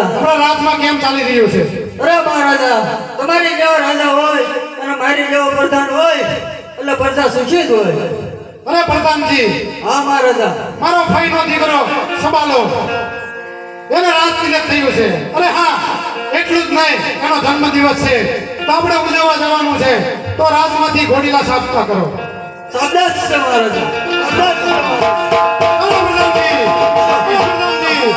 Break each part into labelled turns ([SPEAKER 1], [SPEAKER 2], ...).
[SPEAKER 1] મહારાજા
[SPEAKER 2] આપણા રાજમાં કેમ ચાલી રહ્યું છે?
[SPEAKER 1] અરે મહારાજા તમારી જેવો રાજા હોય અને મારી જેવો પ્રધાન હોય એટલે પ્રજા સુખી જ હોય.
[SPEAKER 2] અરે પ્રધાનજી,
[SPEAKER 1] હા મહારાજા.
[SPEAKER 2] મારો ભાઈનો દીકરો સબાલો એને રાજ તિલક થયું છે. અરે હા, એટલું જ નહીં, એનો જન્મદિવસ છે તો આપણે ઉજવવા જવાનું છે. તો રાજમાંથી ઘોડીલા સાફતા કરો.
[SPEAKER 1] સાબદાસ છે મહારાજા, સાબદાસ છે મહારાજા.
[SPEAKER 2] ચલો પ્રધાનજી, ચલો પ્રધાનજી.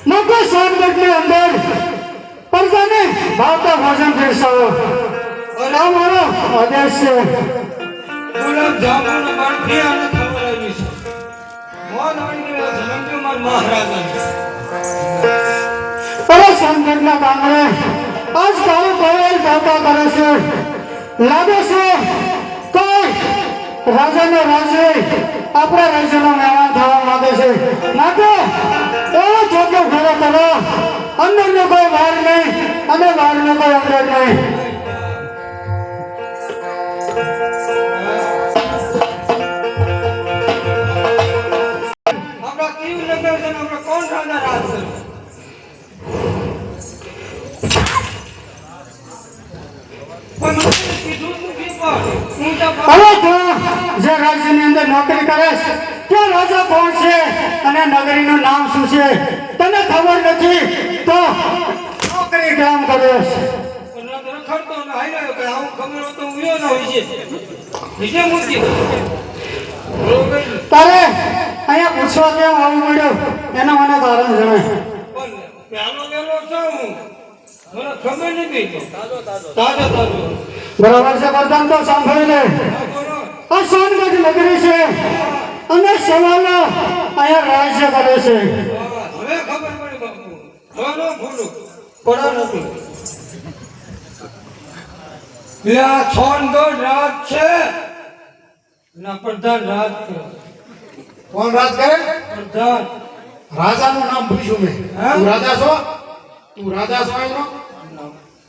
[SPEAKER 1] મકર સંક્રાંતિની અંદર પ્રજાને ભાવતા ભોજન પીરસાવો. આ મારો આદેશ છે.
[SPEAKER 3] ગુલાબ જામુન બરફી અને ખવડાવી છે. મોહનવાડીના જન્મદિવસ મહારાજાને.
[SPEAKER 1] અરે સંકટના કારણે આજ કાલે કોઈ ભાવતા કરે છે. લાગે છે કોઈ રાજાનો રાજ્ય આપણા રાજ્યનો મહેમાન થવા માંગે છે. માટે એવો જોગ્ય ભેગો કરો, અંદરનો કોઈ બહાર નહીં અને બહારનો કોઈ અંદર નહીં.
[SPEAKER 3] આપણા કયું નગર છે ને આપણે કોણ રાજા રાજ કરે? પણ મને કીધું તું કે હું તો
[SPEAKER 1] હવે તું જે રાજ્યની અંદર નોકરી કરે છે તે રાજા કોણ છે અને નગરીનું નામ શું છે તને ખબર નથી તો નોકરી કામ કરે છે.
[SPEAKER 3] રખડતો ને હાલ્યો કે આવું ખબર હોય તો ઉયો ન હોય છે. નીચે મૂકી
[SPEAKER 1] તારે અહીંયા પૂછવા કેમ આવી મળ્યો એનો મને કારણ જણાય.
[SPEAKER 3] પણ પ્યાલો વેલો છું હું. મને ખબર નથી તો. તાજો.
[SPEAKER 1] બરાબર છે પ્રધાન, તો સાંભળી લે. આ સોનગઢ નગરી છે અને સવાલો અહીંયા રાજ્ય કરે છે.
[SPEAKER 3] હવે ખબર પડી બાપુ. હવે ન ભૂલું. પડા નથી. એટલે આ સોનગઢ રાજ છે ના પ્રધાન રાજ કરે.
[SPEAKER 2] કોણ રાજ કરે?
[SPEAKER 3] પ્રધાન
[SPEAKER 2] રાજાનું નામ પૂછ્યું મેં.
[SPEAKER 3] હા?
[SPEAKER 2] તું રાજા છો? તું રાજા છો એનો?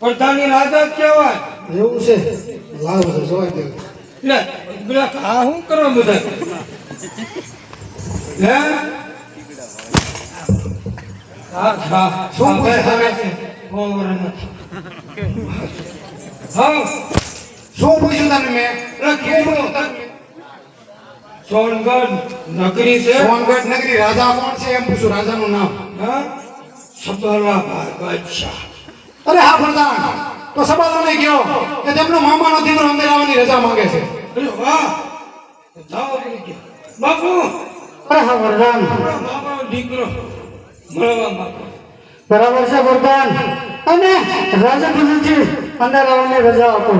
[SPEAKER 3] પ્રધાનની રાજા જ કહેવાય.
[SPEAKER 2] એવું છે. લાવ છે જોઈ દે.
[SPEAKER 3] લે પેલા આ શું કરો બધા હે હા
[SPEAKER 2] શું પૂછે તમે?
[SPEAKER 3] હા
[SPEAKER 2] શું પૂછ્યું તને મેં?
[SPEAKER 3] એટલે કેવું તમે? સોનગઢ નગરી છે
[SPEAKER 2] સોનગઢ નગરી રાજા કોણ છે એમ પૂછું, રાજાનું નામ.
[SPEAKER 3] હા સબલાભાઈ બાદશાહ.
[SPEAKER 2] અરે હા પ્રધાન, તો સબાલોને કહો કે તેમનો મામાનો દીકરો અંદર આવવાની રજા માંગે છે.
[SPEAKER 3] અરે વાહ જાઓ બોલી ગયા. બાપુ
[SPEAKER 1] અરે હા પ્રધાન,
[SPEAKER 3] આપણા મામાનો દીકરો મળવા માંગે.
[SPEAKER 1] બરાબર છે પ્રધાન, અને રાજપુરથી અંદર આવવાની રજા આપો.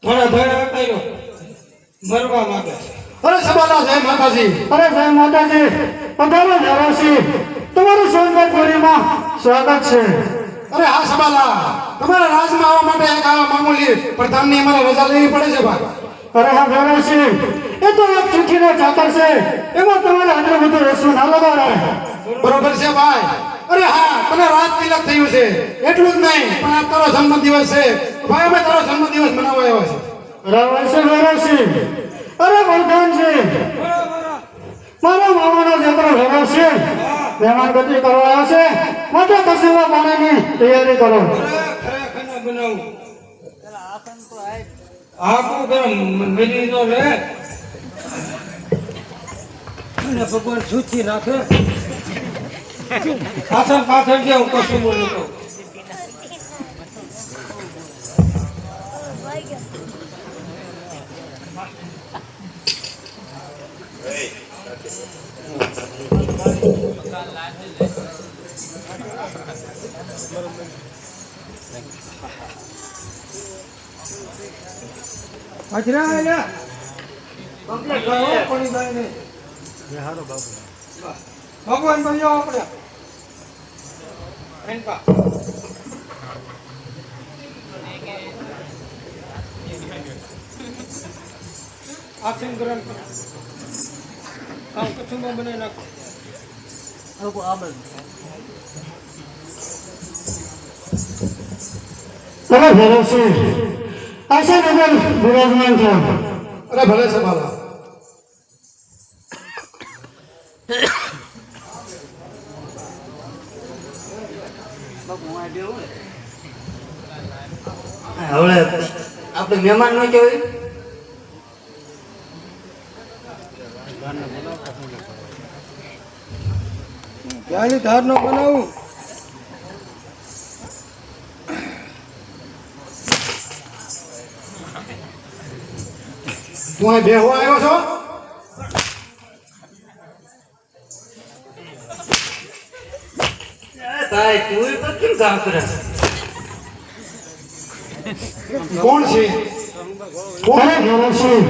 [SPEAKER 3] થોડા ધડા કર્યો મરવા માંગે છે.
[SPEAKER 2] અરે સબાલા, જય માતાજી.
[SPEAKER 1] અરે જય માતાજી, પધારો ધરાવશી, તમારું સોનગઢપુરીમાં સ્વાગત છે.
[SPEAKER 2] અરે હા સબાલા, તમારા રાજમાં આવવા માટે એક આવા મામૂલી પ્રધાનની અમારે રજા લેવી પડે છે ભાઈ.
[SPEAKER 1] અરે હા ધરાવશી, એ તો એક ચિઠ્ઠીનો ચાકર છે, એમાં તમારે આટલું બધું રસવું ના લગાડાય.
[SPEAKER 2] બરોબર છે ભાઈ. અરે હા, તને રાત તિલક થયું છે એટલું જ નહીં, પણ આ તારો જન્મદિવસ છે ભાઈ, અમે તારો જન્મદિવસ મનાવવા આવ્યા છે.
[SPEAKER 1] બરાબર છે ધરાવશી. અરે પ્રધાનજી, મારા મામાનો દીકરો ધરાવશી મહેમાન ગતિ કરવા આવ્યો છે, માટે કસુવા પાણીની તૈયારી કરો.
[SPEAKER 3] ખરેખર બનાવું આખું ગરમ મિલી તો રે અને ભગવાન સૂચી નાખે. પાછળ જે હું કશું બોલું તો અજરા આયા કમ્પ્લીટ કરો પડી જાય ને ભગવાન બન્યો આપણે એનકા આસન ગ્રહણ કરો કામ કચુંબા બનાવી નાખો.
[SPEAKER 1] અરે ધરાવશી, આશા નગર બિરાજમાન થયા.
[SPEAKER 2] અરે ભલે સબાલા.
[SPEAKER 4] હવે આપણે મહેમાન નો કહેવાય.
[SPEAKER 3] ક્યાંની ધાર નો બનાવું
[SPEAKER 2] તું અહીં બેહવા આવ્યો છો?
[SPEAKER 4] ભાઈ તું એ કેમ કામ કરે?
[SPEAKER 2] કોણ છે?
[SPEAKER 1] અરે ધરાવશી,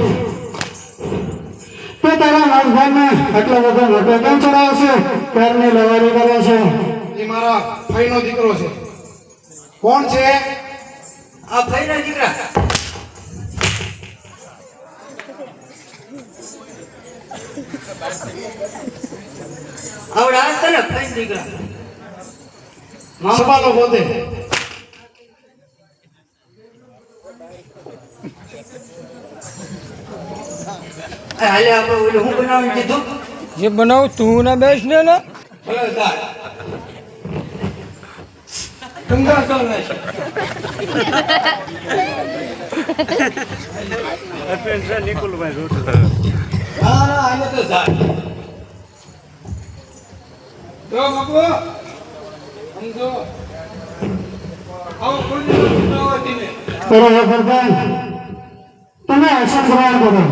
[SPEAKER 1] તે તારા નાગભાઈને આટલા બધા મોટા કેમ ચડાવશે? ક્યારની લવારી કરે છે.
[SPEAKER 2] એ મારા ભાઈનો દીકરો છે. કોણ છે?
[SPEAKER 4] આ ભાઈ ના દીકરા આવડે આ તને ભાઈ દીકરા
[SPEAKER 2] સબાલો પોતે.
[SPEAKER 4] હાલે આપણે ઓલું હું બનાવી દીધું.
[SPEAKER 3] જે બનાવું તું ના બેસ ને ને ભલે દાર ગંગા ચાલે છે. ના આને તો જાય જો બાપુ સમજો આવો કોઈ બનાવવા દીને
[SPEAKER 1] અરે હે પ્રધાન, તમે આસન ગ્રહણ કરો.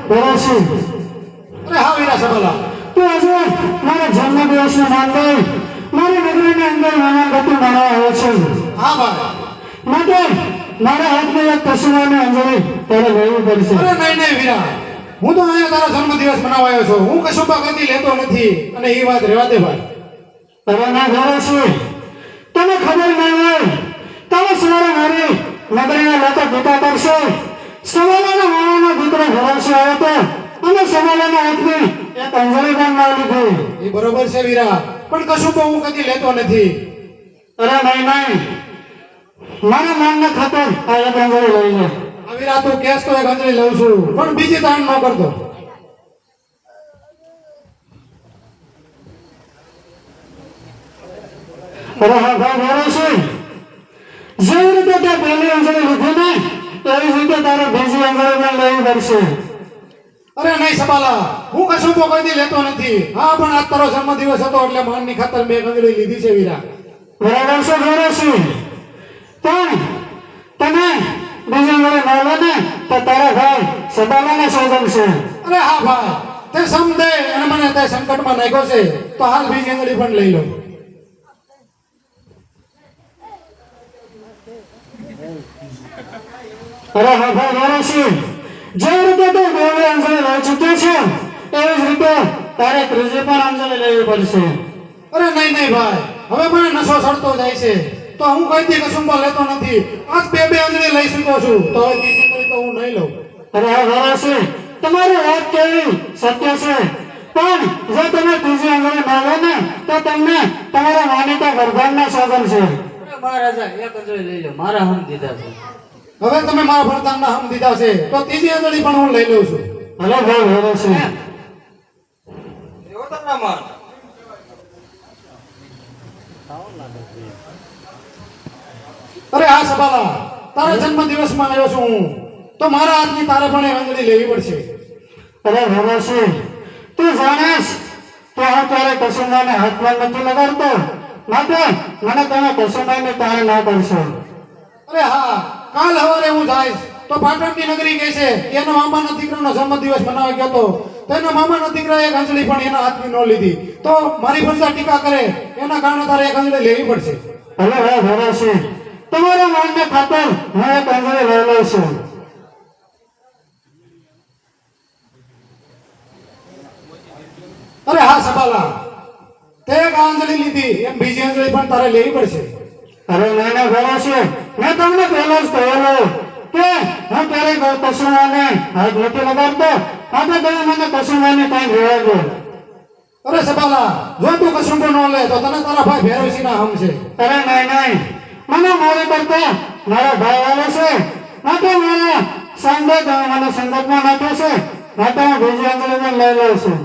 [SPEAKER 1] ભરોસે
[SPEAKER 2] અરે હા વીરા સબાલા,
[SPEAKER 1] તો આજે મારા જન્મદિવસનો માનભાઈ મારી નગરીની અંદર મહેમાન ગતિ માણવા આવ્યો છે.
[SPEAKER 2] હા ભાઈ.
[SPEAKER 1] માટે મારા હાથમાં એક પશુઓની અંજલિ તારે લેવી પડશે.
[SPEAKER 2] અરે નહીં નહીં વીરા, હું તો અહીંયા તારો જન્મદિવસ મનાવવા આવ્યો છું. હું કશું કદી લેતો નથી અને એ વાત રહેવા દે ભાઈ.
[SPEAKER 1] હવે ના ભરોસે તને ખબર નહીં હોય તમે સવારે મારી નગરીના લોકો ભેગા કરશે. સવાલાના મામાનો દીકરો ભરોસે આવ્યો હતો અને સવાલાના હાથની એક અંજલિ પણ ના લીધી.
[SPEAKER 2] એ બરોબર છે વીરા, પણ કશું તો હું કદી લેતો નથી.
[SPEAKER 1] અરે નહીં નહીં, મારા માનને ખાતર આ એક અંજલિ લઈ લે.
[SPEAKER 2] આ વીરા તું કેસ તો એક અંજલિ લઉં છું, પણ બીજી તાણ ન કરતો.
[SPEAKER 1] અરે હા ભાઈ ભરોસે જેવી રીતે તે પહેલી અંજલિ લીધી ને એવી જ રીતે તારે બીજી અંજલિ પણ લેવી પડશે.
[SPEAKER 2] અરે નહીં સબાલા, હું કશું તો કદી લેતો નથી. હા પણ આજ તારો જન્મદિવસ હતો એટલે માનની ખાતર મેં એક અંજલિ લીધી છે વીરા.
[SPEAKER 1] બરાબર છે ભરોસે, પણ તમે બીજી અંજલિ ન લે ને તો તારા ભાઈ સબાલાને સોગંદ છે.
[SPEAKER 2] અરે હા ભાઈ, તે સમજે અને મને તે સંકટમાં નાખ્યો છે તો હાલ બીજી અંજલિ પણ લઈ લો.
[SPEAKER 1] અરે હા ભાઈ ભરોસે જેવી રીતે તું બે અંજલિ લઈ ચૂક્યો છે એવી જ રીતે તારે ત્રીજી પણ અંજલિ લેવી પડશે.
[SPEAKER 2] અરે નહીં નહીં ભાઈ, હવે મને નશો ચડતો જાય છે તો હું કઈથી કશું પણ લેતો નથી. આજ બે અંજલિ લઈ શક્યો છું તો હવે ત્રીજી અંજલિ તો હું નહીં લઉં.
[SPEAKER 1] અરે હા ભરોસે તમારી વાત કેવી સત્ય છે, પણ જો તમે ત્રીજી અંજલિ ન લો ને તો તમને તમારા માનીતા વરદાનના સોગંદ છે.
[SPEAKER 4] અરે મહારાજા એક અંજલિ લઈ લો, મારા હમ દીધા છે.
[SPEAKER 2] હવે તમે મારા વરદાનના હમ દીધા છે તો ત્રીજી અંજલિ પણ હું લઈ લઉં છું.
[SPEAKER 1] હલો ભાઈ ભરોસે
[SPEAKER 3] એવો તો ના માન.
[SPEAKER 2] અરે હા સબાલા, તારા જન્મદિવસમાં આવ્યો છું હું તો મારા હાથની તારે પણ એક અંજલિ લેવી પડશે.
[SPEAKER 1] અરે ભરોસે તું જાણીશ કે હું તારે કસુંબાને હાથમાં નથી લગાડતો, માટે મને તમે કસુંબાની તારે ના કરશો.
[SPEAKER 2] અરે હા, કાલ સવારે હું જઈશ તો પાટણની નગરી કહે છે કે એનો મામાનો દીકરાનો જન્મદિવસ મનાવવા ગયો હતો તો એના મામાનો દીકરાએ એક અંજલિ પણ એના હાથની ન લીધી તો મારી પર ટીકા કરે એના કારણે તારે એક અંજલિ લેવી પડશે.
[SPEAKER 1] હલો ભાઈ ભરોસે તમારા માનને ખાતર હું એક અંજલિ લઈ લઉં છું.
[SPEAKER 2] અરે હા સબાલા, તે એક અંજલિ લીધી એમ બીજી અંજલિ પણ તારે લેવી પડશે.
[SPEAKER 1] અરે નાના ભરોસે મેં તમને પહેલા જ કહેલું કે હું ક્યારેય કસુંબાને હાથ નથી લગાડતો, માટે તમે મને કસુંબાની કાંઈ રહેવા દો.
[SPEAKER 2] અરે સબાલા, જો તું કશુંકો ન લે તો તને તારા ભાઈ ભેરવસીના હમ છે.
[SPEAKER 1] અરે નહીં નહીં, મને મારી કરતા મારા ભાઈ વાલો છે, માટે મારા સંગત મને સંગતમાં નાખ્યો છે, માટે હું બીજી અંજલિ પણ લઈ લઉં છું.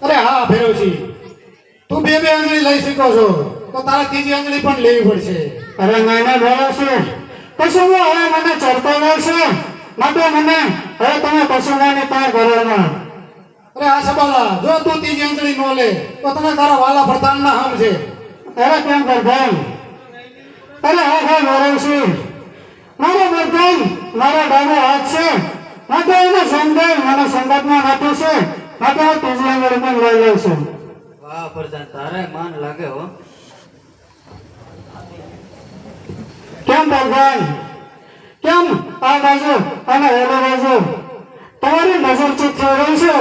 [SPEAKER 2] અરે હા ભેરવસી, તું બે અંજલિ લઈ શકો છો તો તારે ત્રીજી અંજલિ પણ લેવી પડશે.
[SPEAKER 1] અરે નાના ભરોસે કસુંબો હવે મને ચડતો છે, માટે મને હવે તમે કસુંબાની પાર કરવાના.
[SPEAKER 2] અરે આ સબાલા, જો તું ત્રીજી અંજલિ ન લે તો તને તારા વાલા પ્રધાનના હમ છે.
[SPEAKER 1] અરે કેમ પ્રધાન? અરે હા ભાઈ ભરોસે મારો પ્રધાન મારો ડાબો હાથ છે, માટે એને સમજાય મને સંગતમાં નાખ્યો છે, માટે હું ત્રીજી અંજલિ પણ લઈ લઉં છું.
[SPEAKER 4] વાહ પ્રધાન, તારે માન લાગે હો.
[SPEAKER 1] કેમ પ્રધાન? કેમ આ બાજુ અને ઓલી બાજુ તમારી નજર ચૂક થઈ રહી છે?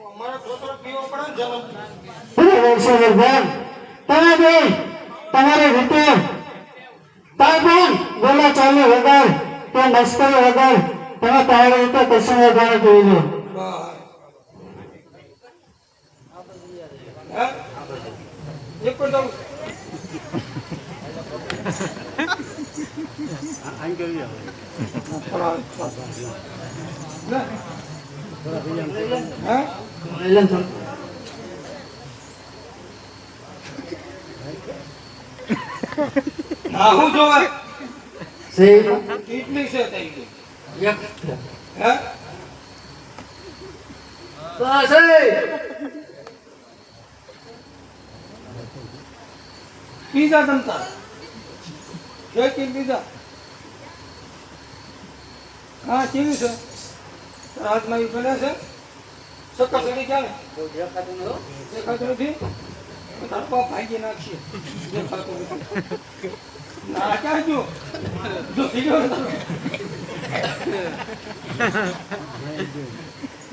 [SPEAKER 3] અમારે થોડો પીવો પડે ને જલમ.
[SPEAKER 1] બરાબર છે પ્રધાન, તમે બે તમારી રીતે કાંઈ પણ બોલા ચાલી વગર કે મસ્કરી વગર તમે તમારી રીતે કશું વધારે કહી દો.
[SPEAKER 3] બસ. હે? એક પણ દઉં. હે?
[SPEAKER 4] લઈ લે ને થોડું.
[SPEAKER 3] હા, હું જોવે
[SPEAKER 4] છે
[SPEAKER 3] કેટલી છે થઈ ગઈ.
[SPEAKER 4] એક
[SPEAKER 3] હે?
[SPEAKER 4] બસ એ
[SPEAKER 3] પીઝા તમતા જોઈ કે પીઝા હા કેવી છે હાથમાં એ બને છે સક્કર ચડી ક્યાં દેખાતું નથી તારો બાપ ભાગી નાખશે દેખાતું નથી ના ક્યાં જો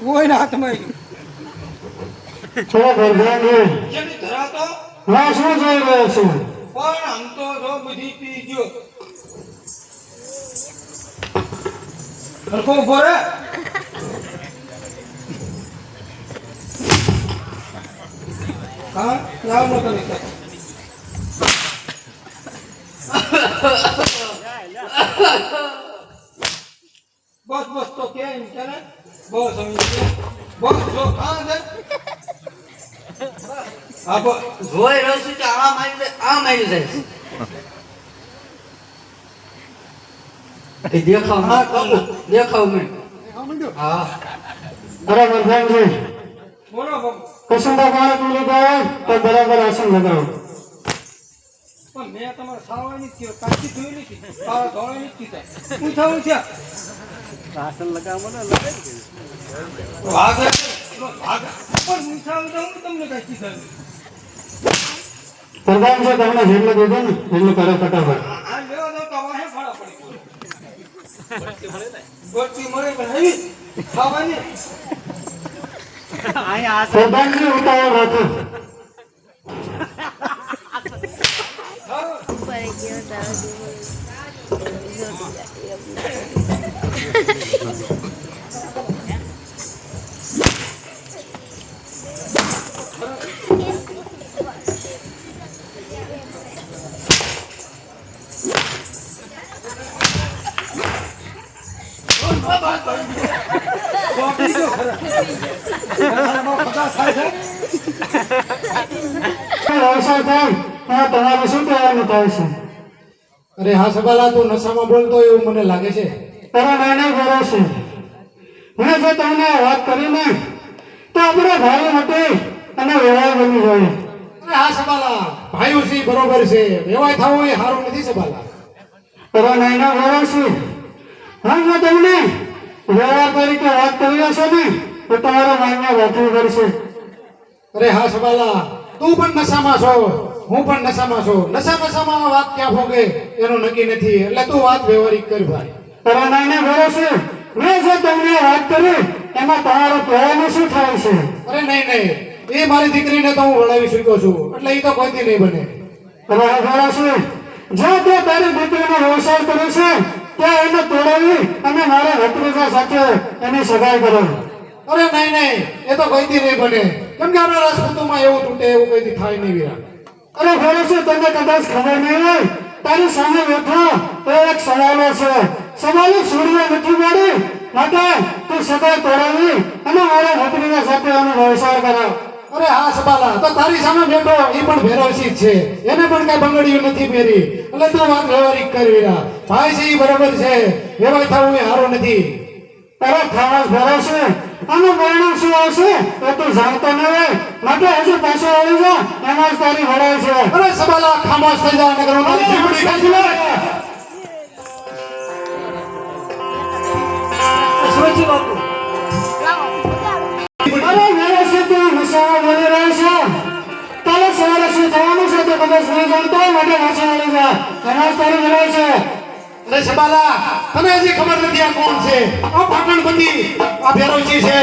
[SPEAKER 3] ઓય ના હાથમાં
[SPEAKER 1] થોડો ભરભાઈ
[SPEAKER 3] જેની ધરાતો
[SPEAKER 1] ના શું જોઈ રહ્યો છું
[SPEAKER 3] પણ આમ તો જો બધી પી ગયો હરખો ઉભો રે હા લાવ નો તમે બસ બસ તો કેમ કે ને બસ બસ જો હા દે હા બસ
[SPEAKER 4] જોઈ રહ્યો છું કે આ મારી જાય એ દેખાવ
[SPEAKER 3] હા,
[SPEAKER 4] દેખાવ મેં હા
[SPEAKER 1] અરે ભરભાઈ
[SPEAKER 3] બોલો બાબુ
[SPEAKER 1] કસુંબા પાણી પી લીધા હોય તો બરાબર આસન લગાવો
[SPEAKER 3] પણ મેં તમારે સાવવાની જ કીધું કાચી જોઈ નથી તારા ધોળાની જ કીધા ઊંચા ઊંચા
[SPEAKER 5] આસન લગાવો ને લગાવી
[SPEAKER 3] ભાગ ભાગ પણ ઊંચા ઊંચા હું તમને કઈ કીધા
[SPEAKER 1] ભરભાઈ છે તમને હેલ્લો દીધો ને હેલ્લો કરો ફટાફટ
[SPEAKER 3] આ લેવા દો તો વાહે ફાળા પડી ગોટી મળે પણ આવી ખાવાની
[SPEAKER 5] અહીંયા આસન
[SPEAKER 1] ભરભાઈ ઉતાવળ રાખો
[SPEAKER 6] ઉપર ગયો તારો
[SPEAKER 3] ગોટી જો ખરા પચાસ થાય છે
[SPEAKER 1] વ્યવસાય થાય ત્યાં તમારે શું કહેવાનું થાય છે
[SPEAKER 2] અરે હા સબાલા તું નશામાં બોલતો હોય એવું મને લાગે છે
[SPEAKER 1] તારા નાના ઘરો છે મેં જો તમને વાત કરીને તો આપણે ભાઈ માટે અને વ્યવહાર બની જાય
[SPEAKER 2] અરે હા સબાલા ભાઈઓ છે ઈ બરોબર છે વેવાય થવું એ સારું નથી સબાલા
[SPEAKER 1] તારા નાના ઘરો છે હા જો તમને વ્યવહાર તરીકે વાત કરી રહ્યો છો ને તો તમારા માન્ય રાખવું પડશે
[SPEAKER 2] અરે હા સબાલા તું પણ નશામાં છો હું પણ નશામાં છું નશામાં વાત ક્યાં ભોગે એનું નક્કી નથી એટલે તું વાત વ્યવહારિક કર ભાઈ
[SPEAKER 1] તારા નાના ઘરો છે મેં જે તમને વાત કરી એમાં તમારો કહેવાનું શું થાય છે
[SPEAKER 2] અરે નહીં એ મારી દીકરીને તો હું વળાવી શક્યો છું એટલે એ તો કોઈથી નહીં બને
[SPEAKER 1] તારા ઘરો છે જો તે તારી દીકરીનો વ્યવસાય કરે છે ત્યાં એને તોડાવી અને મારા ભત્રીજા સાથે એની સગાઈ કરો
[SPEAKER 2] અરે નહીં એ તો કોઈથી નહીં બને કેમ કે આપણા રાજપૂતોમાં એવું તૂટે એવું કોઈથી થાય નહીં વીરા
[SPEAKER 1] અરે ઘરે છે તને કદાચ ખબર નહીં હોય તારી સામે બેઠો એ એક સવાલો છે સવાલો છોડવા નથી મારી માટે તું સગાઈ તોડાવી અને મારા ભત્રીજા સાથે એનો વ્યવસાય કરો
[SPEAKER 2] અરે હા સબાલા તો તારી સામે બેઠો એ પણ ભેરવશી જ છે એને પણ કઈ બંગડીયું નથી પહેરી એટલે તું વાત વ્યવહારિક કર વીરા ભાઈ છે એ બરોબર છે વેવાય થવું એ સારું નથી
[SPEAKER 1] તારા ખાસ ભરોસે આનું પરિણામ શું આવશે એ તું જાણતો ન હોય માટે હજુ પાછો આવી જા એમાં જ તારી ભરાય છે
[SPEAKER 2] અરે સબાલા ખામોશ થઈ જા નગર તારી જીભડી કાઢી લે
[SPEAKER 4] સોચી બાપુ
[SPEAKER 1] અરે વ્યવસ્થિત તું નશામાં બોલી રહ્યો છે કાલે સવારે શું થવાનું છે તે કદાચ નહીં જાણતો હોય માટે પાછો આવી જા એમાં જ તારી ભરાય છે
[SPEAKER 2] અરે સબાલા તને હજી ખબર નથી આ કોણ છે આ પાટણપતિ આ ભેરવશી છે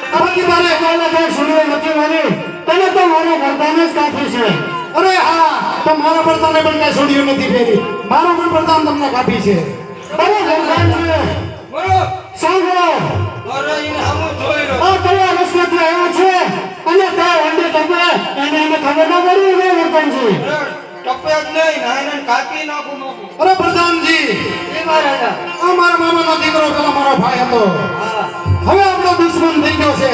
[SPEAKER 1] આ બધી તારે એકાલે કઈ સુનવી નથી મારી તને તો મારા વરદાન જ કાફી છે
[SPEAKER 2] અરે હા તો મારા પડતાને પણ કઈ છોડ્યું નથી ફેરી મારો પણ પડતાન તમને કાપી છે
[SPEAKER 1] અરે વરદાન છે
[SPEAKER 3] બોલો
[SPEAKER 1] સાંભળો
[SPEAKER 3] અરે એને હમું જોઈ રહ્યો
[SPEAKER 1] આ કયા રસ્તેથી આવ્યો છે અને ત્યાં વંડે ટપે એને ખબર ના પડી ને વરદાનજી
[SPEAKER 3] ટપે જ નહીં નાઈને કાપી નાખું
[SPEAKER 2] અરે પ્રધાનજી
[SPEAKER 4] એ મહારાજા
[SPEAKER 2] આ મારા મામાનો દીકરો પેલો મારો ભાઈ હતો
[SPEAKER 4] હા
[SPEAKER 2] હવે આપણો દુશ્મન થઈ ગયો છે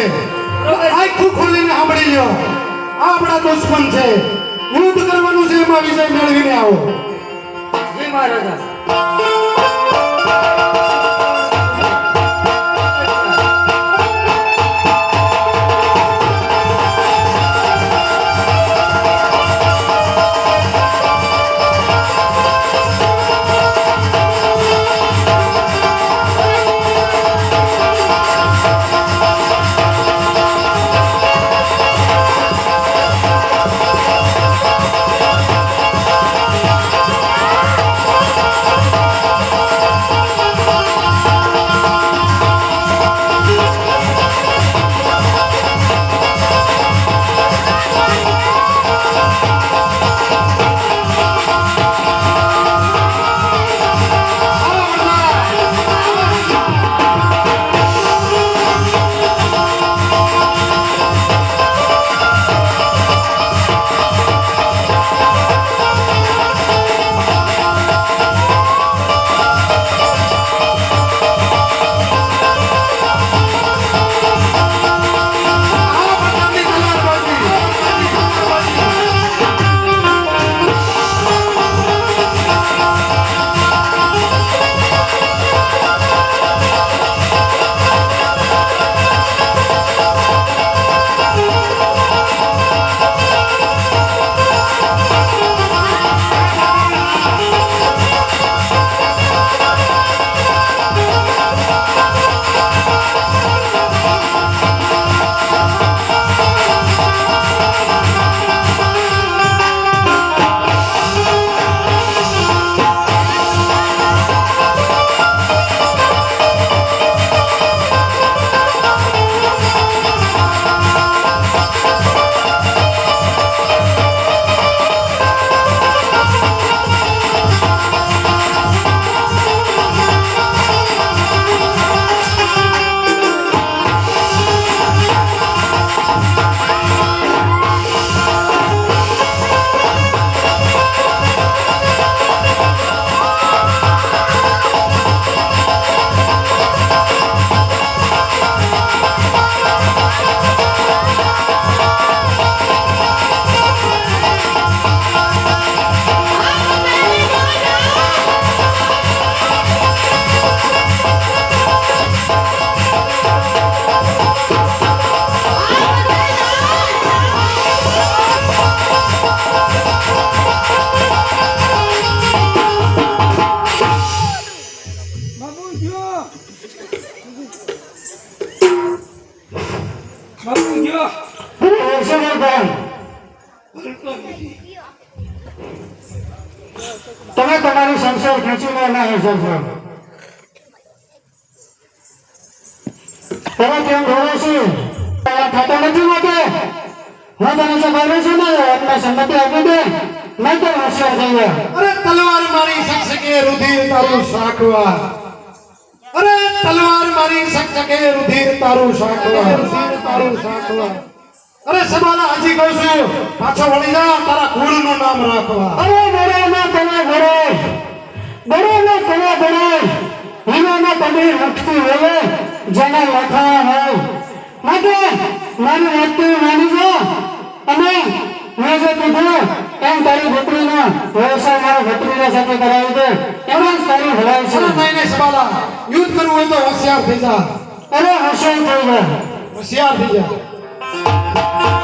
[SPEAKER 2] આખું ખોલીને સાંભળી લ્યો આ આપણા દુશ્મન છે યુદ્ધ કરવાનું છે એમાં વિજય મેળવીને આવો
[SPEAKER 4] જય મહારાજા
[SPEAKER 3] બાપુ ગયો
[SPEAKER 1] હર્ષવર્ધન
[SPEAKER 3] હલતો નથી.
[SPEAKER 1] તમે તમારી સંસાર ખેંચીને ના હર્ષવર્ધન તમે કેમ બોલો છો થતો નથી માટે હું તને જે બોલું છું ને એમને સંમતિ આપી દે નહીં તો હોશિયાર થઈ ગયા
[SPEAKER 2] અરે તલવાર મારી શકશકે રુધિર તારું શાકવા અરે તલવાર મારી શકશકે રુધિર તારું શાકવા રુધિર તારું શાકવા અરે સબાલા હજી કહું છું પાછો વળી જા તારા કુળનું નામ રાખવા
[SPEAKER 1] અરે બડો ના તમે બડો બડો ના તમે બડો હીરાના પગડી ઉઠતી વેલે જેના લખા હોય માટે મારી વાતની માની જો અને મેં જે કીધું એમ તારી ભત્રીનો વ્યવસાય મારા ભત્રીના સાથે કરાવી દે એમ જ તારી ભલાઈ છે
[SPEAKER 2] અરે નહીં નહીં સબાલા યુદ્ધ કરવું હોય તો હોશિયાર થઈ જા
[SPEAKER 1] અરે હોશિયાર થઈ ગયા
[SPEAKER 2] હોશિયાર થઈ જા